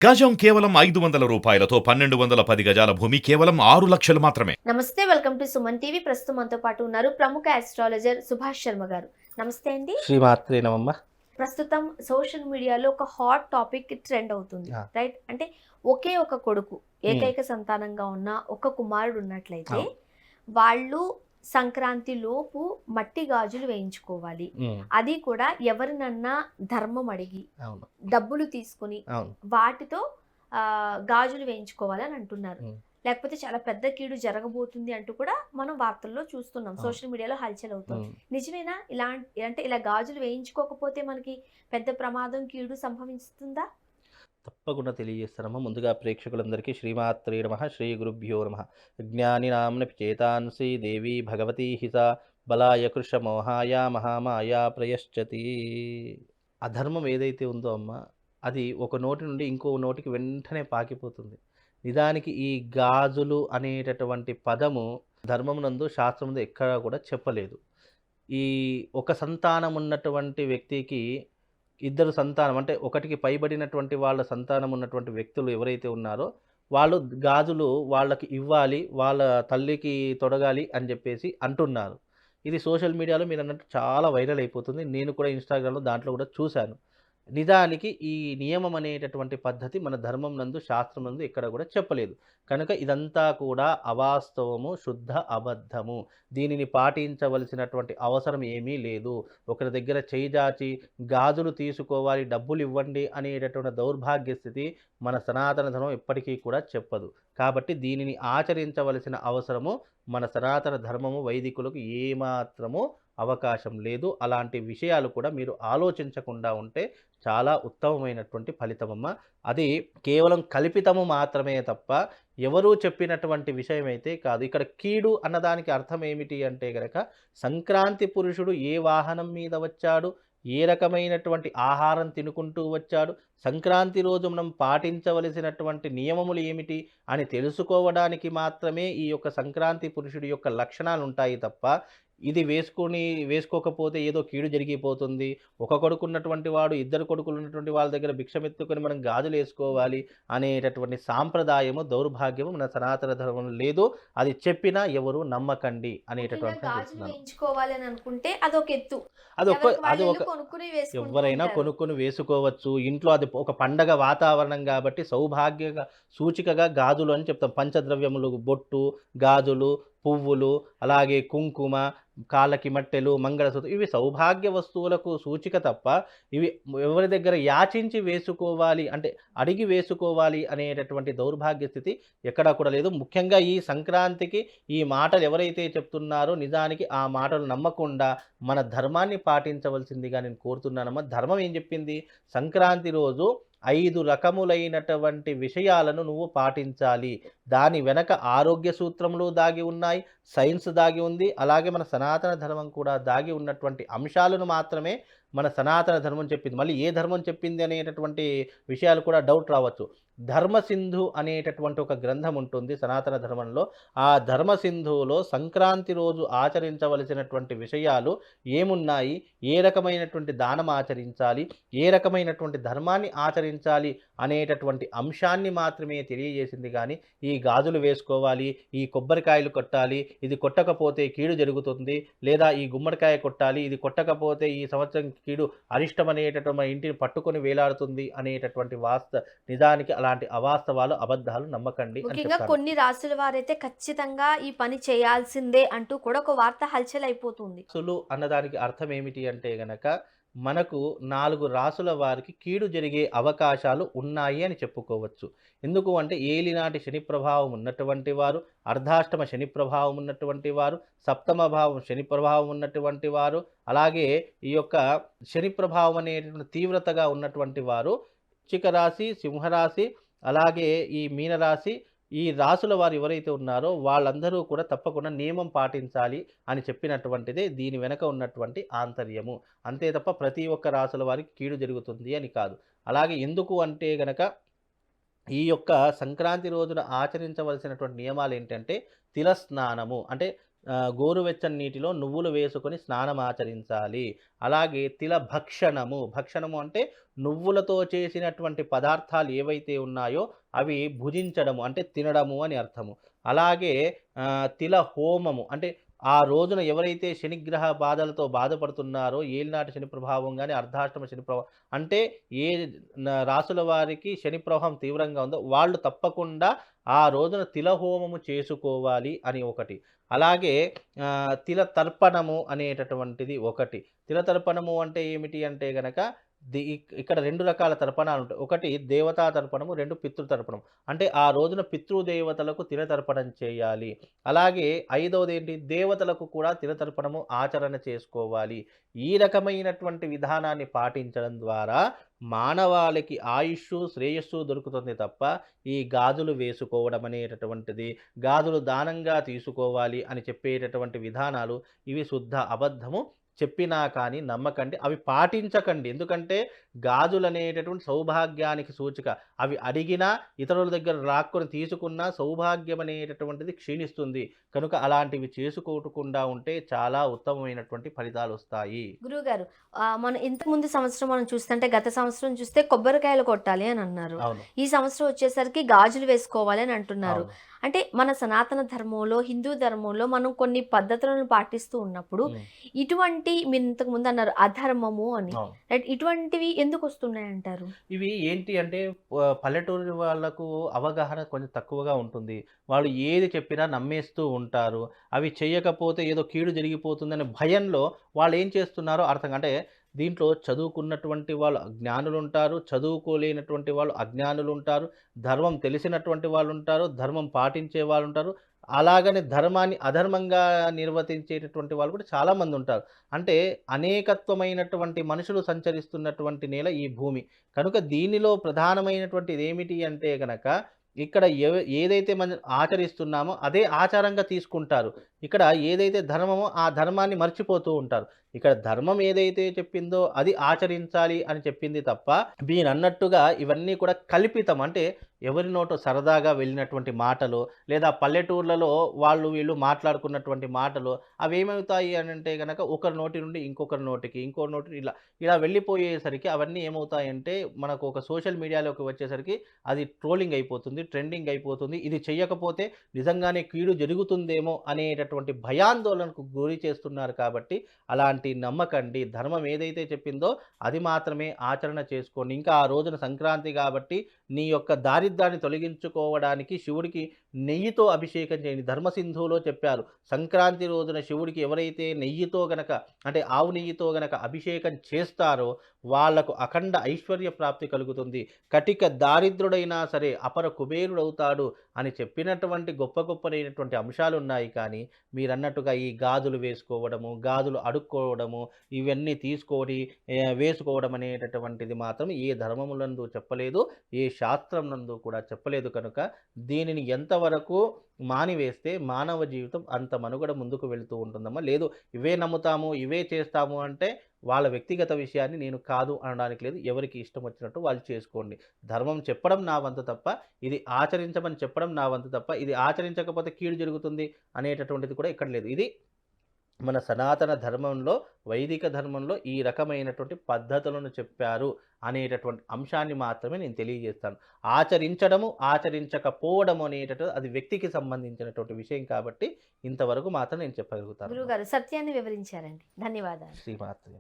గజం కేవలం 500 రూపాయలతో 1210 గజాల భూమి కేవలం 6 లక్షలు మాత్రమే. నమస్తే, వెల్కమ్ టు సుమన్ టీవీ. ప్రస్తుతం మనతో పాటు ఉన్నారు ప్రముఖ ఆస్ట్రాలజర్ సుభాష్ శర్మ గారు. నమస్తే అండి. శ్రీమాత్రే నమమ్మ. ప్రస్తుతం సోషల్ మీడియాలో ఒక హాట్ టాపిక్ ట్రెండ్ అవుతుంది, రైట్? అంటే ఒకే ఒక కొడుకు, ఏకైక సంతానంగా ఉన్న ఒక కుమారుడు ఉన్నట్లయితే వాళ్ళు సంక్రాంతి లోపు మట్టి గాజులు వేయించుకోవాలి. అది కూడా ఎవరినన్నా ధర్మం అడిగి డబ్బులు తీసుకుని వాటితో గాజులు వేయించుకోవాలి అని అంటున్నారు. లేకపోతే చాలా పెద్ద కీడు జరగబోతుంది అంటూ కూడా మనం వార్తల్లో చూస్తున్నాం, సోషల్ మీడియాలో హల్చల్ అవుతుంది. నిజమేనా? ఇలా గాజులు వేయించుకోకపోతే మనకి పెద్ద ప్రమాదం, కీడు సంభవిస్తుందా? తప్పకుండా తెలియజేస్తానమ్మా. ముందుగా ప్రేక్షకులందరికీ శ్రీమాత్రే నమః, శ్రీ గురుభ్యో నమః. జ్ఞాని నామ్నపి చేతాంసి దేవి భగవతి హిత బలాయ కృష మోహాయ మహామాయా ప్రయశ్చతి. అధర్మం ఏదైతే ఉందో అమ్మ, అది ఒక నోటి నుండి ఇంకో నోటికి వెంటనే పాకిపోతుంది. నిజానికి ఈ గాజులు అనేటటువంటి పదము ధర్మమునందు శాస్త్రముందు ఎక్కడా కూడా చెప్పలేదు. ఈ ఒక సంతానం ఉన్నటువంటి వ్యక్తికి ఇద్దరు సంతానం, అంటే ఒకటికి పైబడినటువంటి వాళ్ళ సంతానం ఉన్నటువంటి వ్యక్తులు ఎవరైతే ఉన్నారో వాళ్ళు గాజులు వాళ్ళకి ఇవ్వాలి, వాళ్ళ తల్లికి తొడగాలి అని చెప్పేసి అంటున్నారు. ఇది సోషల్ మీడియాలో మీరు అన్నట్టు చాలా వైరల్ అయిపోతుంది. నేను కూడా ఇన్స్టాగ్రామ్లో దాంట్లో కూడా చూశాను. నిజానికి ఈ నియమం అనేటటువంటి పద్ధతి మన ధర్మం నందు, శాస్త్రం నందు ఎక్కడ కూడా చెప్పలేదు. కనుక ఇదంతా కూడా అవాస్తవము, శుద్ధ అబద్ధము. దీనిని పాటించవలసినటువంటి అవసరం ఏమీ లేదు. ఒకరి దగ్గర చేయి చాచి గాజులు తీసుకోవాలి, డబ్బులు ఇవ్వండి అనేటటువంటి దౌర్భాగ్య స్థితి మన సనాతన ధర్మం ఎప్పటికీ కూడా చెప్పదు. కాబట్టి దీనిని ఆచరించవలసిన అవసరము మన సనాతన ధర్మము, వైదికులకు ఏమాత్రము అవకాశం లేదు. అలాంటి విషయాలు కూడా మీరు ఆలోచించకుండా ఉంటే చాలా ఉత్తమమైనటువంటి ఫలితమమ్మ. అది కేవలం కల్పితము మాత్రమే తప్ప ఎవరూ చెప్పినటువంటి విషయం అయితే కాదు. ఇక్కడ కీడు అన్నదానికి అర్థం ఏమిటి అంటే గనక, సంక్రాంతి పురుషుడు ఏ వాహనం మీద వచ్చాడు, ఏ రకమైనటువంటి ఆహారం తినుకుంటూ వచ్చాడు, సంక్రాంతి రోజు మనం పాటించవలసినటువంటి నియమములు ఏమిటి అని తెలుసుకోవడానికి మాత్రమే ఈ యొక్క సంక్రాంతి పురుషుడి యొక్క లక్షణాలు ఉంటాయి తప్ప, ఇది వేసుకోకపోతే ఏదో కీడు జరిగిపోతుంది, ఒక కొడుకు ఉన్నటువంటి వాడు ఇద్దరు కొడుకులు ఉన్నటువంటి వాళ్ళ దగ్గర భిక్షమెత్తుకొని మనం గాజులు వేసుకోవాలి అనేటటువంటి సాంప్రదాయము, దౌర్భాగ్యము మన సనాతన ధర్మం లేదు. అది చెప్పినా ఎవరు నమ్మకండి అనేటటువంటి ఎవరైనా కొనుక్కొని వేసుకోవచ్చు. ఇంట్లో అది ఒక పండగ వాతావరణం కాబట్టి సౌభాగ్య సూచికగా గాజులు అని చెప్తాం. పంచద్రవ్యములు, బొట్టు, గాజులు, పువ్వులు, అలాగే కుంకుమ, కాళ్ళకి మట్టెలు, మంగళసూత్రం, ఇవి సౌభాగ్య వస్తువులకు సూచిక తప్ప ఇవి ఎవరి దగ్గర యాచించి వేసుకోవాలి, అంటే అడిగి వేసుకోవాలి అనేటటువంటి దౌర్భాగ్య స్థితి ఎక్కడా కూడా లేదు. ముఖ్యంగా ఈ సంక్రాంతికి ఈ మాటలు ఎవరైతే చెప్తున్నారో నిజానికి ఆ మాటలు నమ్మకుండా మన ధర్మాన్ని పాటించవలసిందిగా నేను కోరుతున్నానమ్మా. ధర్మం ఏం చెప్పింది? సంక్రాంతి రోజు 5 రకములైనటువంటి విషయాలను నువ్వు పాటించాలి. దాని వెనక ఆరోగ్య సూత్రములు దాగి ఉన్నాయి, సైన్స్ దాగి ఉంది, అలాగే మన సనాతన ధర్మం కూడా దాగి ఉన్నటువంటి అంశాలను మాత్రమే మన సనాతన ధర్మం చెప్పింది. మళ్ళీ ఏ ధర్మం చెప్పింది అనేటటువంటి విషయాలు కూడా డౌట్ రావచ్చు. ధర్మసింధు అనేటటువంటి ఒక గ్రంథం ఉంటుంది సనాతన ధర్మంలో. ఆ ధర్మసింధువులో సంక్రాంతి రోజు ఆచరించవలసినటువంటి విషయాలు ఏమున్నాయి, ఏ రకమైనటువంటి దానం ఆచరించాలి, ఏ రకమైనటువంటి ధర్మాన్ని ఆచరించాలి అనేటటువంటి అంశాన్ని మాత్రమే తెలియజేసింది. కానీ ఈ గాజులు వేసుకోవాలి, ఈ కొబ్బరికాయలు కొట్టాలి, ఇది కొట్టకపోతే కీడు జరుగుతుంది, లేదా ఈ గుమ్మడికాయ కొట్టాలి, ఇది కొట్టకపోతే ఈ సంవత్సరం కీడు, అరిష్టం అనేటటువంటి ఇంటిని పట్టుకొని వేలాడుతుంది అనేటటువంటి నిజానికి అలాంటి అవాస్తవాలు, అబద్ధాలు నమ్మకండి. ముఖ్యంగా కొన్ని రాసుల వారైతే ఖచ్చితంగా ఈ పని చేయాల్సిందే అంటూ కూడా ఒక వార్త హల్చల్ అయిపోతుంది. రాసులు అన్నదానికి అర్థం ఏమిటి అంటే గనక, మనకు 4 రాసుల వారికి కీడు జరిగే అవకాశాలు ఉన్నాయి అని చెప్పుకోవచ్చు. ఎందుకు అంటే ఏలినాటి శని ప్రభావం ఉన్నటువంటి వారు, అర్ధాష్టమ శని ప్రభావం ఉన్నటువంటి వారు, సప్తమ భావం శని ప్రభావం ఉన్నటువంటి వారు, అలాగే ఈ యొక్క శని ప్రభావం అనేటువంటి తీవ్రతగా ఉన్నటువంటి వారు, వృశ్చిక రాశి, సింహరాశి, అలాగే ఈ మీనరాశి, ఈ రాసుల వారు ఎవరైతే ఉన్నారో వాళ్ళందరూ కూడా తప్పకుండా నియమం పాటించాలి అని చెప్పినటువంటిదే దీని వెనక ఉన్నటువంటి ఆంతర్యము. అంతే తప్ప ప్రతి ఒక్క రాసుల వారికి కీడు జరుగుతుంది అని కాదు. అలాగే ఎందుకు అంటే గనక, ఈ యొక్క సంక్రాంతి రోజున ఆచరించవలసినటువంటి నియమాలు ఏంటంటే తిలస్నానము, అంటే గోరువెచ్చని నీటిలో నువ్వులు వేసుకొని స్నానం ఆచరించాలి. అలాగే తిల భక్షణము అంటే నువ్వులతో చేసినటువంటి పదార్థాలు ఏవైతే ఉన్నాయో అవి భుజించడము అంటే తినడము అని అర్థము. అలాగే తిల హోమము అంటే ఆ రోజున ఎవరైతే శనిగ్రహ బాధలతో బాధపడుతున్నారో, ఏలినాటి శని ప్రభావం గాని, అర్ధాష్టమ శని ప్రభావం అంటే ఏ రాసుల వారికి శని ప్రభావం తీవ్రంగా ఉందో వాళ్ళు తప్పకుండా ఆ రోజున తిల హోమము చేసుకోవాలి అని ఒకటి. అలాగే తిల తర్పణము అనేటటువంటిది ఒకటి. తిల తర్పణము అంటే ఏమిటి అంటే గనక ఇక్కడ 2 రకాల తర్పణాలుంటాయి. ఒకటి దేవతా తర్పణము, 2 పితృ తర్పణం. అంటే ఆ రోజున పితృదేవతలకు తిల తర్పణం చేయాలి. అలాగే ఐదవదేంటి దేవతలకు కూడా తిల తర్పణము ఆచరణ చేసుకోవాలి. ఈ రకమైనటువంటి విధానాన్ని పాటించడం ద్వారా మానవాళికి ఆయుష్షు, శ్రేయస్సు దొరుకుతుంది తప్ప ఈ గాజులు వేసుకోవడం అనేటటువంటిది, గాజులు దానంగా తీసుకోవాలి అని చెప్పేటటువంటి విధానాలు ఇవి శుద్ధ అబద్ధము. చెప్పినా కానీ నమ్మకండి. అవి పాటించకండి. ఎందుకంటే గాజులనేటటువంటి సౌభాగ్యానికి సూచిక. అవి అడిగినా ఇతరుల దగ్గర లాక్కొని తీసుకున్నా సౌభాగ్యం అనేటటువంటిది క్షీణిస్తుంది. కనుక అలాంటివి చేసుకోకుండా ఉంటే చాలా ఉత్తమమైనటువంటి ఫలితాలొస్తాయి. గురువుగారు మనం ఇంతకుముందు సంవత్సరం మనం చూస్తుంటే గత సంవత్సరం చూస్తే కొబ్బరికాయలు కొట్టాలి అని అన్నారు. అవును. ఈ సంవత్సరం వచ్చేసరికి గాజులు వేసుకోవాలి అని అంటున్నారు. అవును. అంటే మన సనాతన ధర్మంలో, హిందూ ధర్మంలో మనం కొన్ని పద్ధతులను పాటిస్తూ ఉన్నప్పుడు ఇటువంటి మీరు ఇంతకు ముందు అన్నారు అధర్మము అని, అవును. రైట్? ఇటువంటివి ఎందుకు వస్తున్నాయి అంటారు? ఇవి ఏంటి అంటే పల్లెటూరి వాళ్ళకు అవగాహన కొంచెం తక్కువగా ఉంటుంది. వాళ్ళు ఏది చెప్పినా నమ్మేస్తూ ఉంటారు. అవి చేయకపోతే ఏదో కీడు జరిగిపోతుందనే భయంలో వాళ్ళు ఏం చేస్తున్నారో అర్థం అంటే దీంట్లో చదువుకున్నటువంటి వాళ్ళు జ్ఞానులుంటారు, చదువుకోలేనటువంటి వాళ్ళు అజ్ఞానులుంటారు, ధర్మం తెలిసినటువంటి వాళ్ళుంటారు, ధర్మం పాటించే వాళ్ళుంటారు. అలాగని ధర్మాన్ని అధర్మంగా నిర్వర్తించేటటువంటి వాళ్ళు కూడా చాలామంది ఉంటారు. అంటే అనేకత్వమైనటువంటి మనుషులు సంచరిస్తున్నటువంటి నేల ఈ భూమి. కనుక దీనిలో ప్రధానమైనటువంటిది ఏమిటి అంటే గనక ఇక్కడ ఏదైతే మనం ఆచరిస్తున్నామో అదే ఆచారంగా తీసుకుంటారు. ఇక్కడ ఏదైతే ధర్మమో ఆ ధర్మాన్ని మర్చిపోతూ ఉంటారు. ఇక్కడ ధర్మం ఏదైతే చెప్పిందో అది ఆచరించాలి అని చెప్పింది తప్ప మీరన్నట్టుగా ఇవన్నీ కూడా కల్పితం. అంటే ఎవరి నోటో సరదాగా వెళ్ళినటువంటి మాటలు లేదా పల్లెటూర్లలో వాళ్ళు వీళ్ళు మాట్లాడుకున్నటువంటి మాటలు అవేమవుతాయి అని అంటే గనక ఒకరి నోటి నుండి ఇంకొకరి నోటికి ఇంకొకరి నోటి ఇలా వెళ్ళిపోయేసరికి అవన్నీ ఏమవుతాయంటే మనకు ఒక సోషల్ మీడియాలోకి వచ్చేసరికి అది ట్రోలింగ్ అయిపోతుంది, ట్రెండింగ్ అయిపోతుంది. ఇది చెయ్యకపోతే నిజంగానే కీడు జరుగుతుందేమో అనేటటువంటి భయాందోళనకు గురి చేస్తున్నారు. కాబట్టి అలాంటి నమ్మకండి. ధర్మం ఏదైతే చెప్పిందో అది మాత్రమే ఆచరణ చేసుకోండి. ఇంకా ఆ రోజున సంక్రాంతి కాబట్టి నీ యొక్క దారిద్ర్యాన్ని తొలగించుకోవడానికి శివుడికి నెయ్యితో అభిషేకం చేయండి. ధర్మసింధువులో చెప్పారు. సంక్రాంతి రోజున శివుడికి ఎవరైతే నెయ్యితో గనక అంటే ఆవు నెయ్యితో గనక అభిషేకం చేస్తారో వాళ్లకు అఖండ ఐశ్వర్య ప్రాప్తి కలుగుతుంది. కటిక దారిద్రుడైనా సరే అపర కుబేరుడవుతాడు అని చెప్పినటువంటి గొప్పనైనటువంటి అంశాలు ఉన్నాయి. కానీ మీరన్నట్టుగా ఈ గాజులు వేసుకోవడము, గాజులు అడుక్కోవడము, ఇవన్నీ తీసుకొని వేసుకోవడం అనేటటువంటిది మాత్రం ఏ ధర్మములందు చెప్పలేదు, ఏ శాస్త్రం నందు కూడా చెప్పలేదు. కనుక దీనిని ఎంతవరకు మానివేస్తే మానవ జీవితం అంత మనుగడ ముందుకు వెళుతూ ఉంటుందమ్మా. లేదు ఇవే నమ్ముతాము, ఇవే చేస్తాము అంటే వాళ్ళ వ్యక్తిగత విషయాన్ని నేను కాదు అనడానికి లేదు. ఎవరికి ఇష్టం వచ్చినట్టు వాళ్ళు చేసుకోండి. ధర్మం చెప్పడం నా వంతు తప్ప, ఇది ఆచరించమని చెప్పడం నా వంతు తప్ప, ఇది ఆచరించకపోతే కీడు జరుగుతుంది అనేటటువంటిది కూడా ఇక్కడ లేదు. ఇది మన సనాతన ధర్మంలో, వైదిక ధర్మంలో ఈ రకమైనటువంటి పద్ధతులను చెప్పారు అనేటటువంటి అంశాన్ని మాత్రమే నేను తెలియజేస్తాను. ఆచరించడము, ఆచరించకపోవడము అనేటటువంటి అది వ్యక్తికి సంబంధించినటువంటి విషయం కాబట్టి ఇంతవరకు మాత్రం నేను చెప్పగలుగుతాను. గురుగారు సత్యాన్ని వివరించారండి. ధన్యవాదాలు. శ్రీమాత్రే.